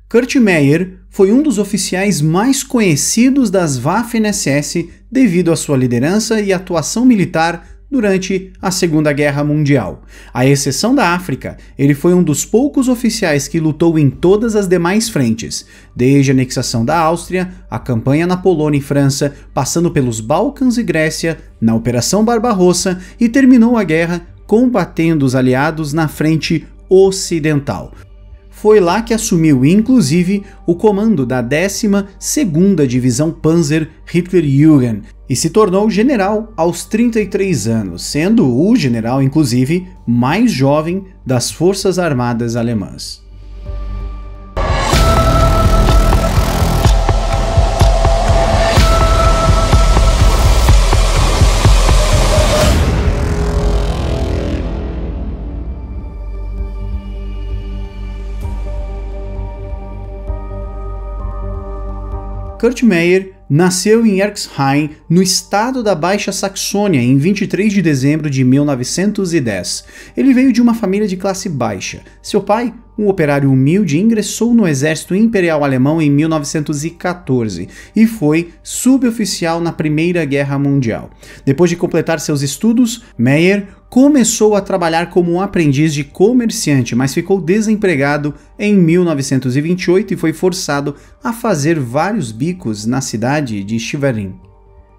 Kurt Meyer foi um dos oficiais mais conhecidos das Waffen-SS devido à sua liderança e atuação militar durante a Segunda Guerra Mundial. À exceção da África, ele foi um dos poucos oficiais que lutou em todas as demais frentes, desde a anexação da Áustria, a campanha na Polônia e França, passando pelos Balcãs e Grécia, na Operação Barbarossa e terminou a guerra combatendo os aliados na frente ocidental. Foi lá que assumiu, inclusive, o comando da 12ª Divisão Panzer Hitlerjugend e se tornou general aos 33 anos, sendo o general, inclusive, mais jovem das Forças Armadas Alemãs. Kurt Meyer nasceu em Erxheim, no estado da Baixa Saxônia, em 23 de dezembro de 1910. Ele veio de uma família de classe baixa. Seu pai, um operário humilde, ingressou no exército imperial alemão em 1914 e foi suboficial na Primeira Guerra Mundial. Depois de completar seus estudos, Meyer começou a trabalhar como um aprendiz de comerciante, mas ficou desempregado em 1928 e foi forçado a fazer vários bicos na cidade de Schwerin.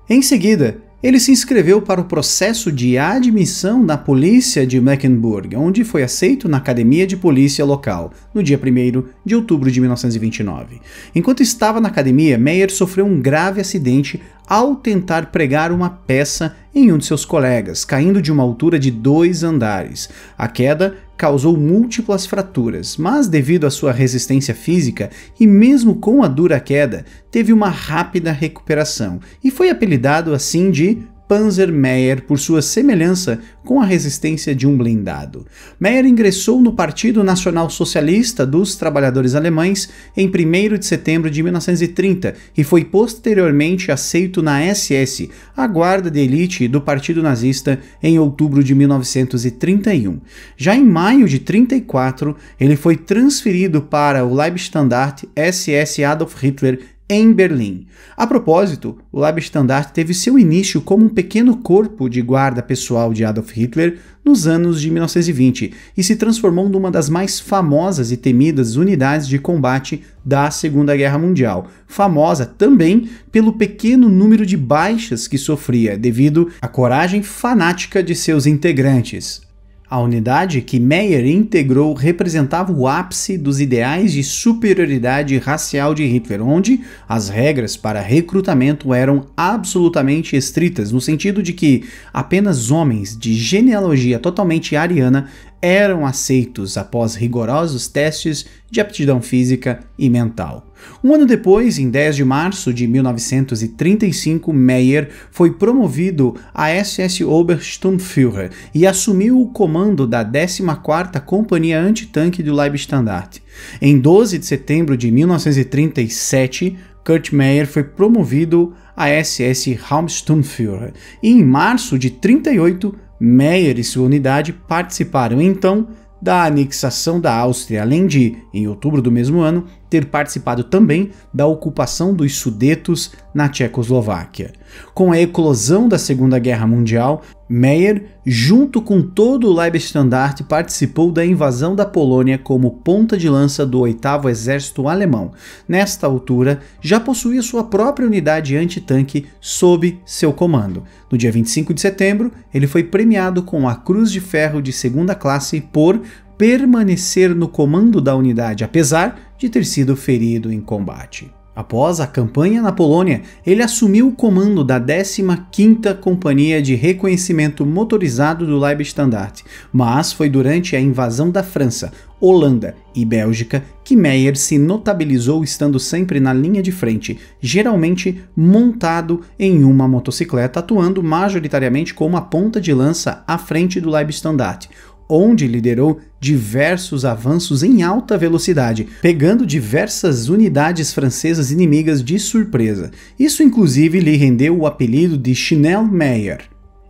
Em seguida, ele se inscreveu para o processo de admissão na polícia de Mecklenburg, onde foi aceito na academia de polícia local, no dia 1º de outubro de 1929. Enquanto estava na academia, Meyer sofreu um grave acidente ao tentar pregar uma peça em um de seus colegas, caindo de uma altura de 2 andares. A queda causou múltiplas fraturas, mas devido à sua resistência física e mesmo com a dura queda, teve uma rápida recuperação e foi apelidado assim de Panzer Meyer por sua semelhança com a resistência de um blindado. Meyer ingressou no Partido Nacional Socialista dos Trabalhadores Alemães em 1º de setembro de 1930 e foi posteriormente aceito na SS, a guarda de elite do Partido Nazista, em outubro de 1931. Já em maio de 1934, ele foi transferido para o Leibstandarte SS Adolf Hitler em Berlim. A propósito, o Leibstandarte teve seu início como um pequeno corpo de guarda pessoal de Adolf Hitler nos anos de 1920 e se transformou numa das mais famosas e temidas unidades de combate da Segunda Guerra Mundial, famosa também pelo pequeno número de baixas que sofria devido à coragem fanática de seus integrantes. A unidade que Meyer integrou representava o ápice dos ideais de superioridade racial de Hitler, onde as regras para recrutamento eram absolutamente estritas, no sentido de que apenas homens de genealogia totalmente ariana eram aceitos após rigorosos testes de aptidão física e mental. Um ano depois, em 10 de março de 1935, Meyer foi promovido a SS Obersturmführer e assumiu o comando da 14ª Companhia Antitanque do Leibstandarte. Em 12 de setembro de 1937, Kurt Meyer foi promovido a SS Hauptsturmführer e em março de 1938, Meyer e sua unidade participaram então da anexação da Áustria, além de, em outubro do mesmo ano, ter participado também da ocupação dos Sudetos na Tchecoslováquia. Com a eclosão da Segunda Guerra Mundial, Meyer, junto com todo o Leibstandarte, participou da invasão da Polônia como ponta de lança do 8º Exército Alemão. Nesta altura, já possuía sua própria unidade antitanque sob seu comando. No dia 25 de setembro, ele foi premiado com a Cruz de Ferro de 2ª classe por permanecer no comando da unidade, apesar de ter sido ferido em combate. Após a campanha na Polônia, ele assumiu o comando da 15ª Companhia de Reconhecimento Motorizado do Leibstandarte, mas foi durante a invasão da França, Holanda e Bélgica que Meyer se notabilizou estando sempre na linha de frente, geralmente montado em uma motocicleta, atuando majoritariamente como a ponta de lança à frente do Leibstandarte, onde liderou diversos avanços em alta velocidade, pegando diversas unidades francesas inimigas de surpresa. Isso inclusive lhe rendeu o apelido de Schnellmeyer.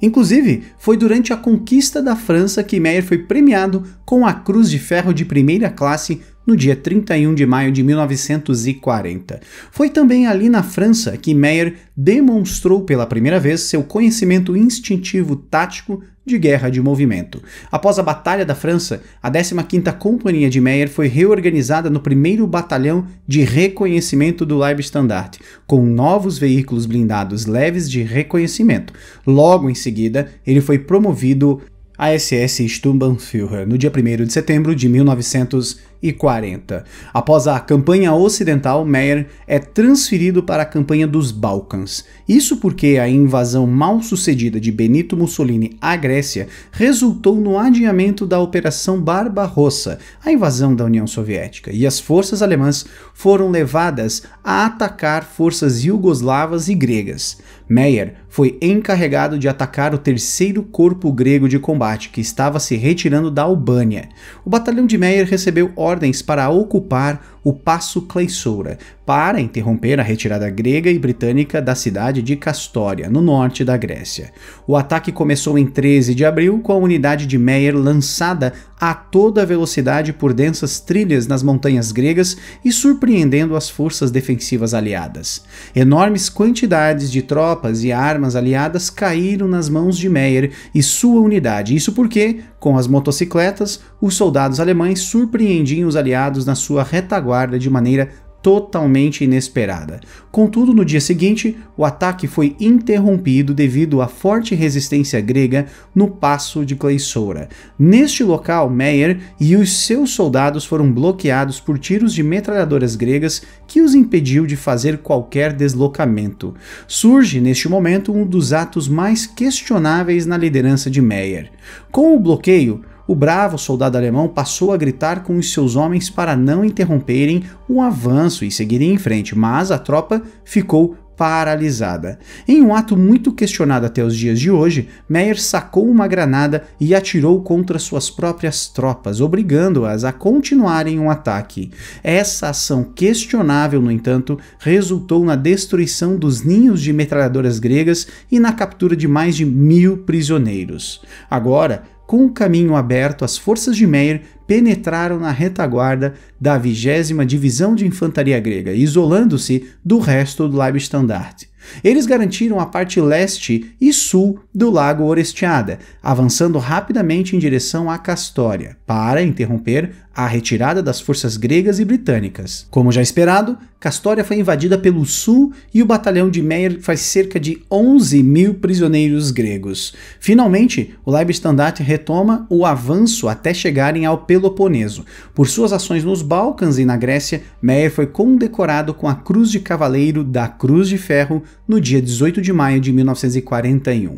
Inclusive, foi durante a conquista da França que Meyer foi premiado com a Cruz de Ferro de 1ª classe no dia 31 de maio de 1940. Foi também ali na França que Meyer demonstrou pela primeira vez seu conhecimento instintivo tático de guerra de movimento. Após a Batalha da França, a 15ª Companhia de Meyer foi reorganizada no 1º Batalhão de Reconhecimento do Leibstandarte, com novos veículos blindados leves de reconhecimento. Logo em seguida, ele foi promovido a SS Sturmbannführer no dia 1º de setembro de 1940. Após a campanha ocidental, Meyer é transferido para a campanha dos Balcãs. Isso porque a invasão mal sucedida de Benito Mussolini à Grécia resultou no adiamento da Operação Barbarossa, a invasão da União Soviética, e as forças alemãs foram levadas a atacar forças iugoslavas e gregas. Meyer foi encarregado de atacar o 3º Corpo Grego de Combate, que estava se retirando da Albânia. O batalhão de Meyer recebeu ordens para ocupar o Passo Kleissoura, para interromper a retirada grega e britânica da cidade de Castória, no norte da Grécia. O ataque começou em 13 de abril, com a unidade de Meyer lançada a toda velocidade por densas trilhas nas montanhas gregas e surpreendendo as forças defensivas aliadas. Enormes quantidades de tropas e armas aliadas caíram nas mãos de Meyer e sua unidade, isso porque, com as motocicletas, os soldados alemães surpreendiam os aliados na sua retaguarda de maneira totalmente inesperada. Contudo, no dia seguinte, o ataque foi interrompido devido à forte resistência grega no Passo de Kleissoura. Neste local, Meyer e os seus soldados foram bloqueados por tiros de metralhadoras gregas que os impediu de fazer qualquer deslocamento. Surge, neste momento, um dos atos mais questionáveis na liderança de Meyer. Com o bloqueio, o bravo soldado alemão passou a gritar com os seus homens para não interromperem o avanço e seguirem em frente, mas a tropa ficou paralisada. Em um ato muito questionado até os dias de hoje, Meyer sacou uma granada e atirou contra suas próprias tropas, obrigando-as a continuarem um ataque. Essa ação questionável, no entanto, resultou na destruição dos ninhos de metralhadoras gregas e na captura de mais de 1000 prisioneiros. Agora, com o caminho aberto, as forças de Meyer penetraram na retaguarda da 20ª Divisão de Infantaria Grega, isolando-se do resto do Leibstandarte. Eles garantiram a parte leste e sul do Lago Orestiada, avançando rapidamente em direção a Castória, para interromper a retirada das forças gregas e britânicas. Como já esperado, Castória foi invadida pelo sul e o batalhão de Meyer faz cerca de 11.000 prisioneiros gregos. Finalmente, o Leibstandarte retoma o avanço até chegarem ao Peloponeso. Por suas ações nos Balcãs e na Grécia, Meyer foi condecorado com a Cruz de Cavaleiro da Cruz de Ferro no dia 18 de maio de 1941.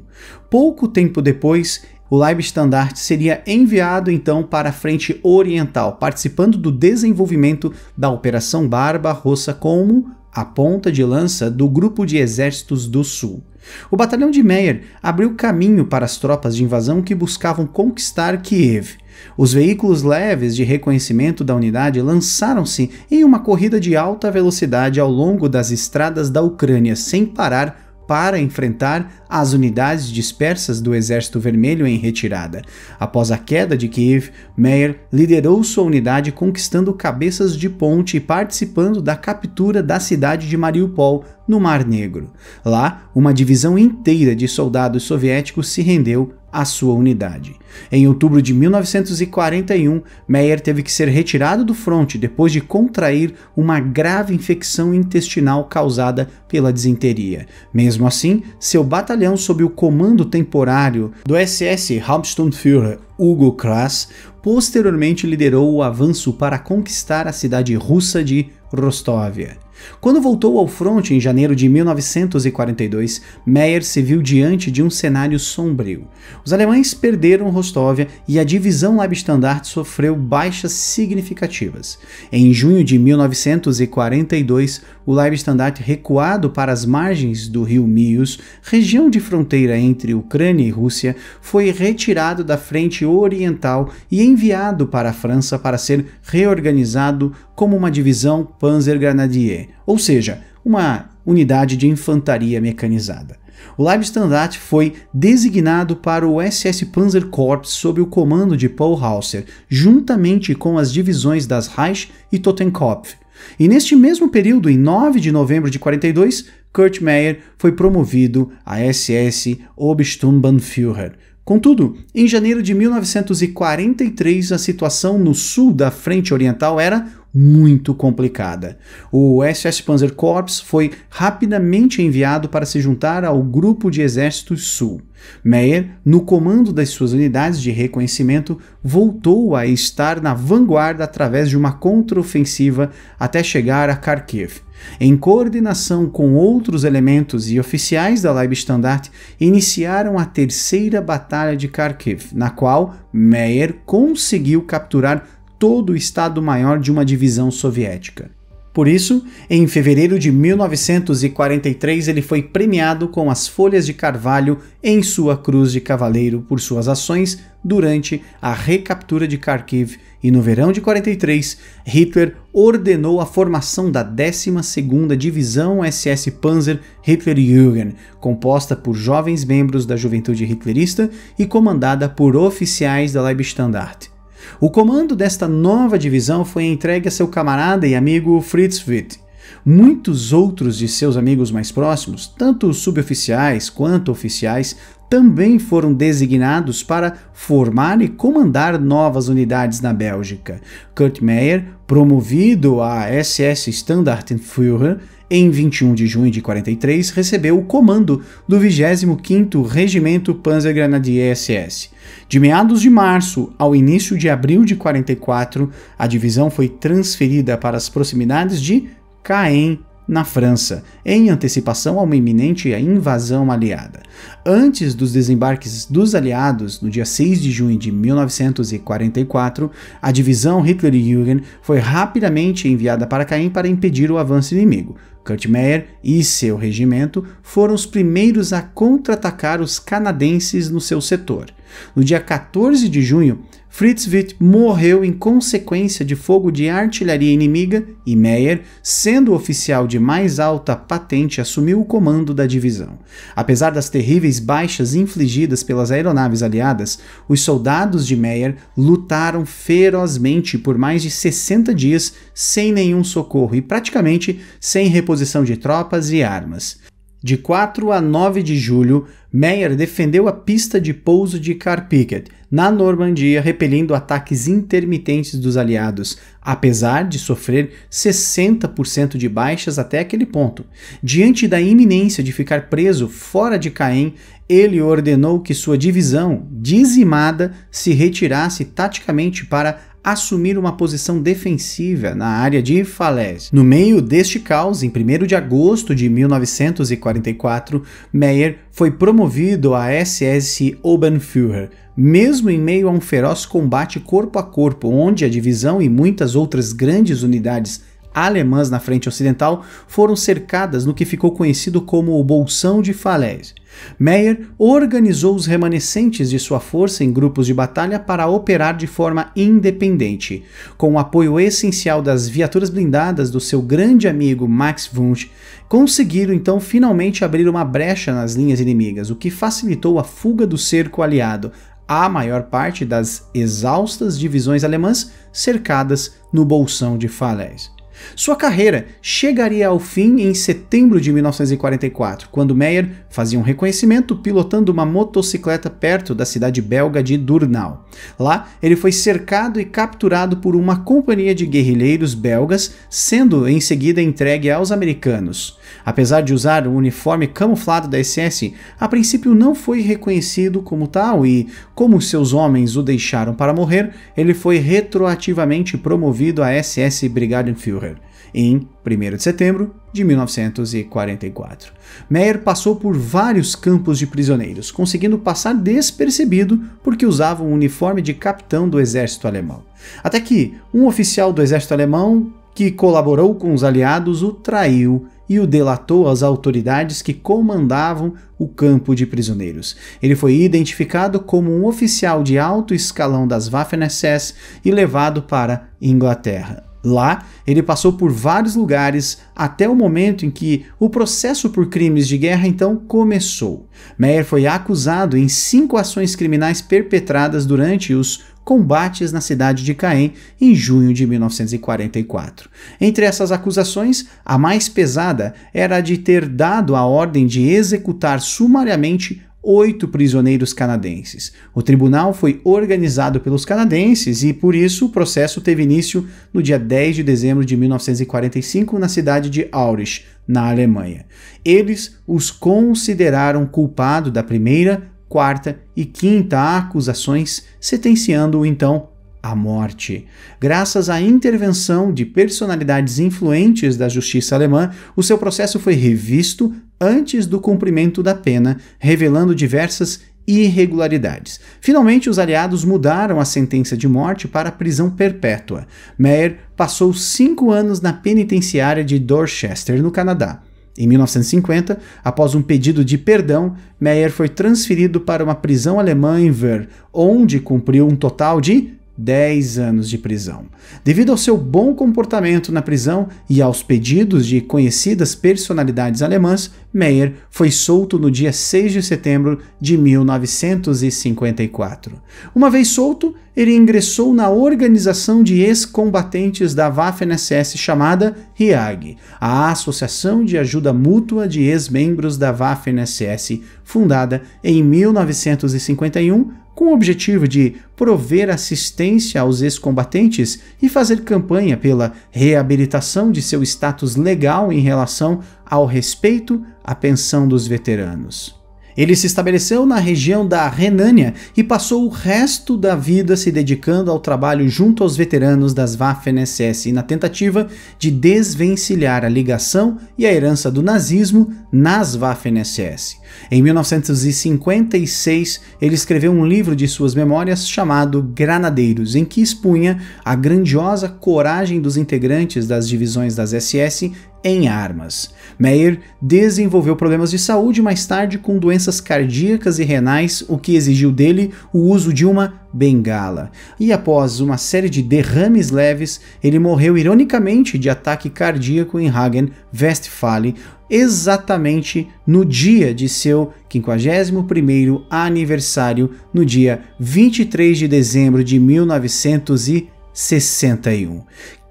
Pouco tempo depois, o Leibstandarte seria enviado então para a frente oriental, participando do desenvolvimento da Operação Barbarossa como a ponta de lança do Grupo de Exércitos do Sul. O batalhão de Meyer abriu caminho para as tropas de invasão que buscavam conquistar Kiev. Os veículos leves de reconhecimento da unidade lançaram-se em uma corrida de alta velocidade ao longo das estradas da Ucrânia, sem parar para enfrentar as unidades dispersas do Exército Vermelho em retirada. Após a queda de Kiev, Meyer liderou sua unidade conquistando cabeças de ponte e participando da captura da cidade de Mariupol, no Mar Negro. Lá, uma divisão inteira de soldados soviéticos se rendeu à sua unidade. Em outubro de 1941, Meyer teve que ser retirado do fronte depois de contrair uma grave infecção intestinal causada pela disenteria. Mesmo assim, seu batalhão sob o comando temporário do SS Hauptsturmführer Hugo Krass posteriormente liderou o avanço para conquistar a cidade russa de Rostóvia. Quando voltou ao fronte em janeiro de 1942, Meyer se viu diante de um cenário sombrio. Os alemães perderam Rostóvia e a divisão Leibstandarte sofreu baixas significativas. Em junho de 1942, o Leibstandarte, recuado para as margens do rio Mius, região de fronteira entre Ucrânia e Rússia, foi retirado da frente oriental e enviado para a França para ser reorganizado como uma divisão Panzergrenadier, ou seja, uma unidade de infantaria mecanizada. O Leibstandarte foi designado para o SS Panzerkorps sob o comando de Paul Hauser, juntamente com as divisões das Reich e Totenkopf. E neste mesmo período, em 9 de novembro de 42, Kurt Meyer foi promovido a SS Obersturmbannführer. Contudo, em janeiro de 1943, a situação no sul da Frente Oriental era muito complicada. O SS Panzerkorps foi rapidamente enviado para se juntar ao Grupo de Exércitos Sul. Meyer, no comando das suas unidades de reconhecimento, voltou a estar na vanguarda através de uma contraofensiva até chegar a Kharkiv. Em coordenação com outros elementos e oficiais da Leibstandarte, iniciaram a terceira Batalha de Kharkiv, na qual Meyer conseguiu capturar todo o Estado-Maior de uma divisão soviética. Por isso, em fevereiro de 1943, ele foi premiado com as Folhas de Carvalho em sua Cruz de Cavaleiro por suas ações durante a recaptura de Kharkiv, e no verão de 43, Hitler ordenou a formação da 12ª Divisão SS Panzer Hitlerjugend, composta por jovens membros da juventude hitlerista e comandada por oficiais da Leibstandarte. O comando desta nova divisão foi entregue a seu camarada e amigo Fritz Witt. Muitos outros de seus amigos mais próximos, tanto suboficiais quanto oficiais, também foram designados para formar e comandar novas unidades na Bélgica. Kurt Meyer, promovido a SS Standartenführer, em 21 de junho de 43, recebeu o comando do 25º Regimento Panzergrenadier SS. De meados de março ao início de abril de 44, a divisão foi transferida para as proximidades de Caen, na França, em antecipação a uma iminente invasão aliada. Antes dos desembarques dos aliados, no dia 6 de junho de 1944, a divisão Hitlerjugend foi rapidamente enviada para Caen para impedir o avanço inimigo. Kurt Meyer e seu regimento foram os primeiros a contra-atacar os canadenses no seu setor. No dia 14 de junho, Fritz Witt morreu em consequência de fogo de artilharia inimiga e Meyer, sendo o oficial de mais alta patente, assumiu o comando da divisão. Apesar das terríveis baixas infligidas pelas aeronaves aliadas, os soldados de Meyer lutaram ferozmente por mais de 60 dias sem nenhum socorro e praticamente sem reposição de tropas e armas. De 4 a 9 de julho, Meyer defendeu a pista de pouso de Carpiquet, na Normandia, repelindo ataques intermitentes dos aliados, apesar de sofrer 60% de baixas até aquele ponto. Diante da iminência de ficar preso fora de Caen, ele ordenou que sua divisão, dizimada, se retirasse taticamente para assumir uma posição defensiva na área de Falaise. No meio deste caos, em 1º de agosto de 1944, Meyer foi promovido a SS Oberführer, mesmo em meio a um feroz combate corpo a corpo, onde a divisão e muitas outras grandes unidades alemãs na frente ocidental foram cercadas no que ficou conhecido como o Bolsão de Falaise. Meyer organizou os remanescentes de sua força em grupos de batalha para operar de forma independente. Com o apoio essencial das viaturas blindadas do seu grande amigo Max Wunsch, conseguiram então finalmente abrir uma brecha nas linhas inimigas, o que facilitou a fuga do cerco aliado, a maior parte das exaustas divisões alemãs cercadas no Bolsão de Falaise. Sua carreira chegaria ao fim em setembro de 1944, quando Meyer fazia um reconhecimento pilotando uma motocicleta perto da cidade belga de Durnau. Lá, ele foi cercado e capturado por uma companhia de guerrilheiros belgas, sendo em seguida entregue aos americanos. Apesar de usar o uniforme camuflado da SS, a princípio não foi reconhecido como tal e, como seus homens o deixaram para morrer, ele foi retroativamente promovido a SS Brigadenführer em 1º de setembro de 1944. Meyer passou por vários campos de prisioneiros, conseguindo passar despercebido porque usava um uniforme de capitão do exército alemão. Até que um oficial do exército alemão que colaborou com os aliados o traiu e o delatou às autoridades que comandavam o campo de prisioneiros. Ele foi identificado como um oficial de alto escalão das Waffen-SS e levado para Inglaterra. Lá, ele passou por vários lugares até o momento em que o processo por crimes de guerra então começou. Meyer foi acusado em 5 ações criminais perpetradas durante os combates na cidade de Caen em junho de 1944. Entre essas acusações, a mais pesada era a de ter dado a ordem de executar sumariamente 8 prisioneiros canadenses. O tribunal foi organizado pelos canadenses e, por isso, o processo teve início no dia 10 de dezembro de 1945 na cidade de Aurich, na Alemanha. Eles os consideraram culpado da primeira, quarta e quinta acusações, sentenciando-o então à morte. Graças à intervenção de personalidades influentes da justiça alemã, o seu processo foi revisto antes do cumprimento da pena, revelando diversas irregularidades. Finalmente, os aliados mudaram a sentença de morte para prisão perpétua. Meyer passou 5 anos na penitenciária de Dorchester, no Canadá. Em 1950, após um pedido de perdão, Meyer foi transferido para uma prisão alemã em Ver, onde cumpriu um total de 10 anos de prisão. Devido ao seu bom comportamento na prisão e aos pedidos de conhecidas personalidades alemãs, Meyer foi solto no dia 6 de setembro de 1954. Uma vez solto, ele ingressou na organização de ex-combatentes da Waffen-SS chamada RIAG, a Associação de Ajuda Mútua de Ex-Membros da Waffen-SS, fundada em 1951, com o objetivo de prover assistência aos ex-combatentes e fazer campanha pela reabilitação de seu status legal em relação ao respeito à pensão dos veteranos. Ele se estabeleceu na região da Renânia e passou o resto da vida se dedicando ao trabalho junto aos veteranos das Waffen-SS na tentativa de desvencilhar a ligação e a herança do nazismo nas Waffen-SS. Em 1956, ele escreveu um livro de suas memórias chamado Granadeiros, em que expunha a grandiosa coragem dos integrantes das divisões das SS em armas. Meyer desenvolveu problemas de saúde mais tarde com doenças cardíacas e renais, o que exigiu dele o uso de uma bengala. E após uma série de derrames leves, ele morreu ironicamente de ataque cardíaco em Hagen, Westfalen, exatamente no dia de seu 51º aniversário, no dia 23 de dezembro de 1961.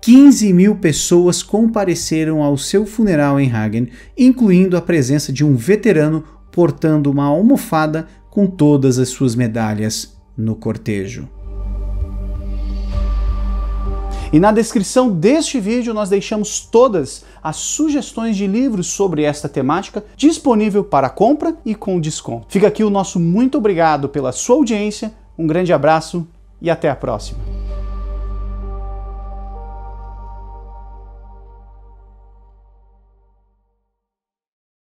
15 mil pessoas compareceram ao seu funeral em Hagen, incluindo a presença de um veterano portando uma almofada com todas as suas medalhas no cortejo. E na descrição deste vídeo nós deixamos todas as sugestões de livros sobre esta temática disponível para compra e com desconto. Fica aqui o nosso muito obrigado pela sua audiência, um grande abraço e até a próxima.